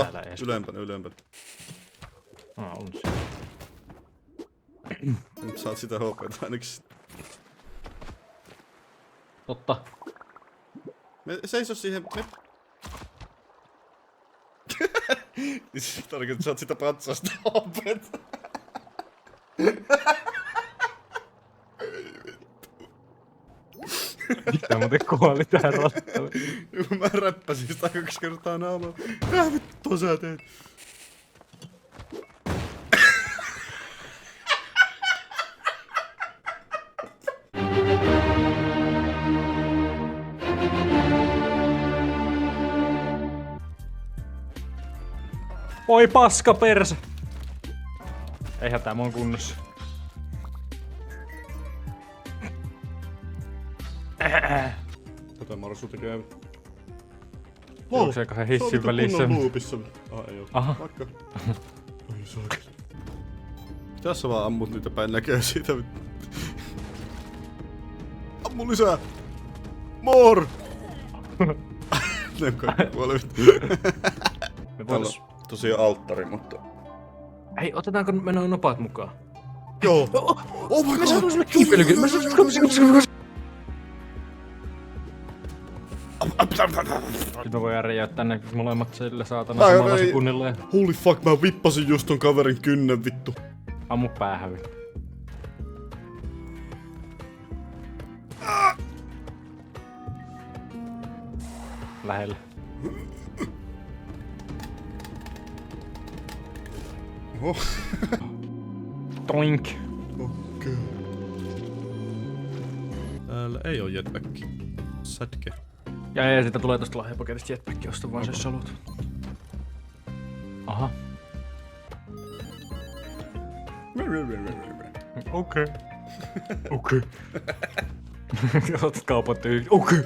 Täällä ees. Ylempänä. On se. Nyt saat sitä HP:tä ainakin. Totta. Me seiso siihen. Tarkoitan, että saat sitä patsasta HP:tä. Mitä muuten kuoli tähän rattalle? Mä räppäsin sitä 2 kertaa naamaa. Mitä vittua sä teet? Oi paska perse! Eihän tää mun kunnossa. Tätä Marsu tekee. Juokseekohan hissin välissä? Kunnon loopissa. Ei oo. Aha. Vaikka. Oi saakeli. Tässä vaan ammut niitä päin näkee siitä. Ammu lisää! More! Ne kaikki kuolevat. Me Täällä on tosiaan alttari, mutta... Hei, otetaanko me noin nopat mukaan? Joo! Oh my god! Me saadaan sulle kiipeilykin! Nyt me voidaan räjäyttää ne molemmat sille saatana samalla sekunnilla ja... Holy fuck, mä vippasin just ton kaverin kynnen vittu. Ammu päähän vittu. Lähellä. Oho. Toink. Okei. Täällä ei oo jetpacki. Sätke. Ja siitä tulee tosta lahjapaketista jetpacki, osta vaan jos haluat. Aha. Okei. Okei. Otat kaupan tyyli. Okei.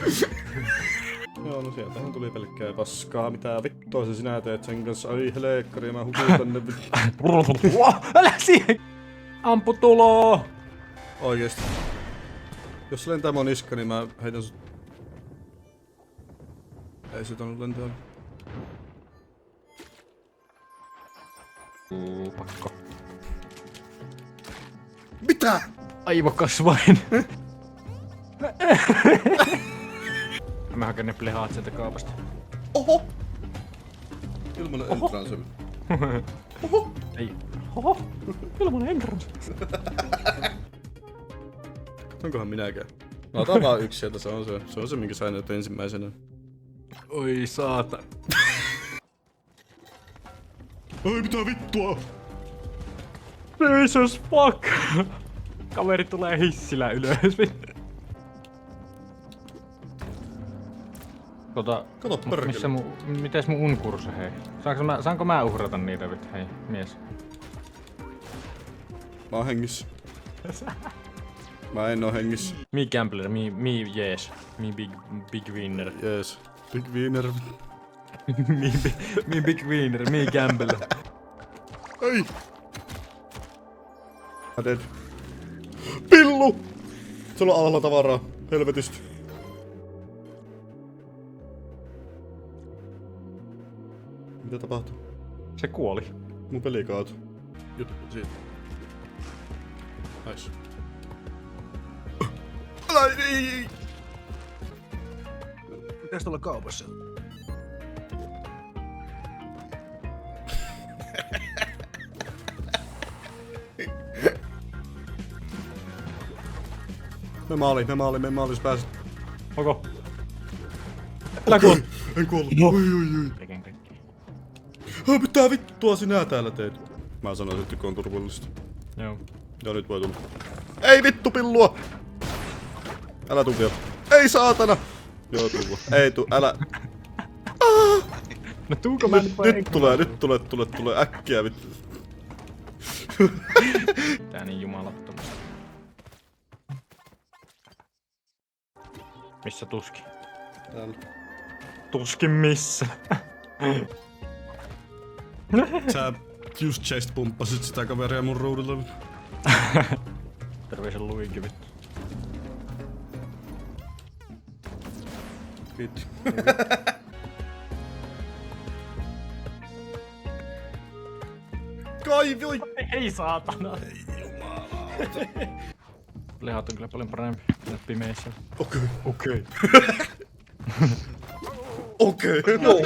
Joo, no sieltähän tuli pelkkää paskaa. Mitä vittua sä sinä teet sen kanssa? Ai helkkari, mä hukun tänne vittu. Älä siihen! Ampu tuloo! Oikeesti. Jos se lentää mun niska, niin mä heitän sut... Ei se tainnut lentää. Pakko. Mitä? Aivokasvain. Mä haken ne plehaat sieltä kaupasta. Oho! Ilmanen entrance. Oho! Ei. Oho! Ilmanen entrance. Onkohan minäkään? No otan vaan yksi sieltä, se on se minkä sain nyt ensimmäisenä. Oi saata. Ai mitä vittua? Jesus fuck! Kaveri tulee hissillä ylös. Kato perkele. Mites mun unkurse hei? Saanko mä uhrata niitä vittu hei mies? Mä oon hengissä. Mä en oo hengissä. Me gambler, me yes. Me big winner. Jees. Big winner. me big winner, me gambler. Ei! Mä dead. Pillu! Sulla on alhaalla tavaraa. Helvetistä. Mitä tapahtuu? Se kuoli. Mun peli kaatui. Juttu siitä. Nice. Ai ei! Mitäs tuolla kaupassa? Me maaliin, sä pääset. Onko? Älä kuole! En kuollut. No. Oi. Tekeen kaikki. Mitä vittua sinä täällä teet? Mä sanoisin, että on turvallista. Joo. Ja nyt voi tulla. Ei vittu pillua! Älä tuu vielä. Ei saatana! Joo tuu. Ei tuu, älä. No tuuko mä Nyt tulee äkkiä vittu. Tää niin jumalattomasti. Missä tuski? Täällä. Tuskin missä. Sä just chest pumppasit sitä kaveria mun ruudulla. Terveisen Luigi vittu. Kiitos. Kaivoi! Ei saatana. Lihat on kyllä paljon parempi pimeissä. Okei. Joo,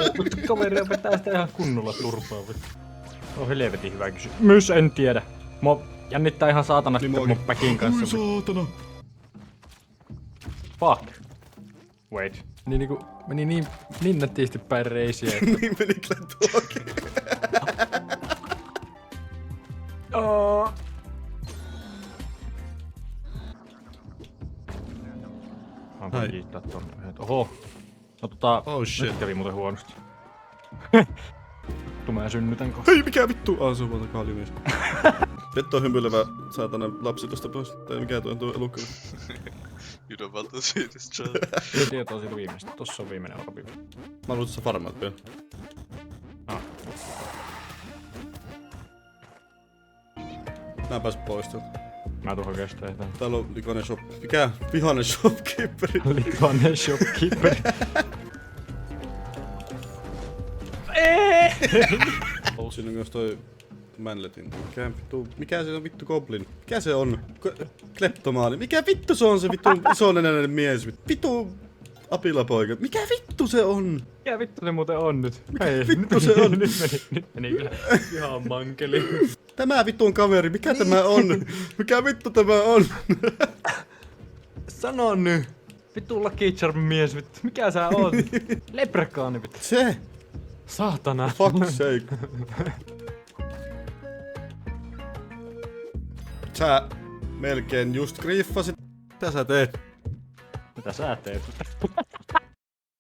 kaveria vetää sitä ihan kunnolla turpaa. On helvetin hyvä kysymys, en tiedä. Mua jännittää ihan saatana mun päkin kanssa. Saatana. Fuck. Wait. Meni niin nättisti päin reisiä, että... Niin meni kyllä tuokin. Mä voin kiittää tonne. Oho. No Oh shit. nyt kävi muuten huonosti. Vittu mä synnytän kohta. Hei, mikä vittu? Se on valta kaalimies. Vettä on hymyilevä saatana lapsi tosta pois. Tai mikä tuo elukka. You don't want to see this child. Ei tietoa siitä viimeistä. Tossa on viimeinen orbi. Mä luulen, että sä farmaat vielä. Mä en pääs pois täältä. Mä tuun oikeastaan etään. Täällä on likainen shop... Mikä? Vihainen shopkeeperi. Likainen shopkeeper. Siinä on myös toi Manletin. Mikä se on vittu goblin? Mikä se on? Kleptomaali. Mikä vittu se on se vittu isonenäinen mies? Vittu apilapoika. Mikä vittu se on? Mikä vittu se muuten on nyt? Mikä vittu se on? Nyt meni kyllä ihan mankeli. Tämä vittu on kaveri. Mikä tämä on? Mikä vittu tämä on? Sano nyt. Vittu Lucky Charm mies vittu. Mikä sä oot? Leprekaani vittu. Se! Saatana. Fuck's sake. Sä melkein just griffasit. Mitä sä teet? Mitä sä teet?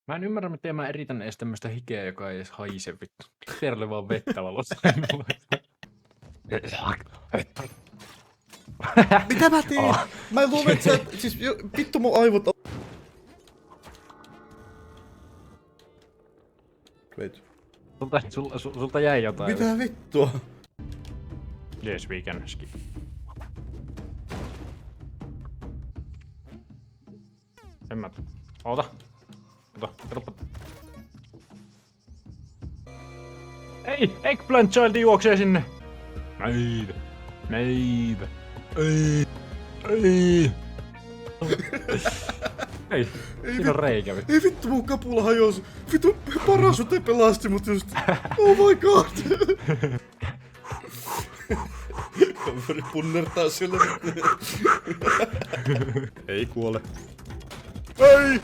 Mä en ymmärrä, miten mä eritän edes tämmöstä hikeä, joka ei edes haise vittu. Siellä oli vaan vettä valossa. Mitä mä teen? Mä luulen, että sä... Siis vittu mun aivot on... Wait. Sulta jäi jotain. Mitä vittua? Yes, we can skip. En mä... Oota. Katoppa. Ei! Eggplant Child juoksee sinne! Neide. Ei! Ei, siinä on reikä vittu. Ei vittu mun kapula hajosi. Vittu parasute pelasti mut just. Oh my god. Kaveri punnertaa sille. Ei kuole. Ei!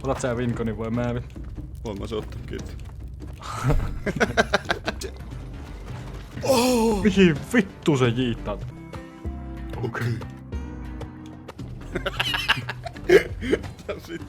Otat sä Vinconin vai mä vittu? Voin mä se ottaa, kiitos. Mihin vittu se jiittaa? Okei. Sitten.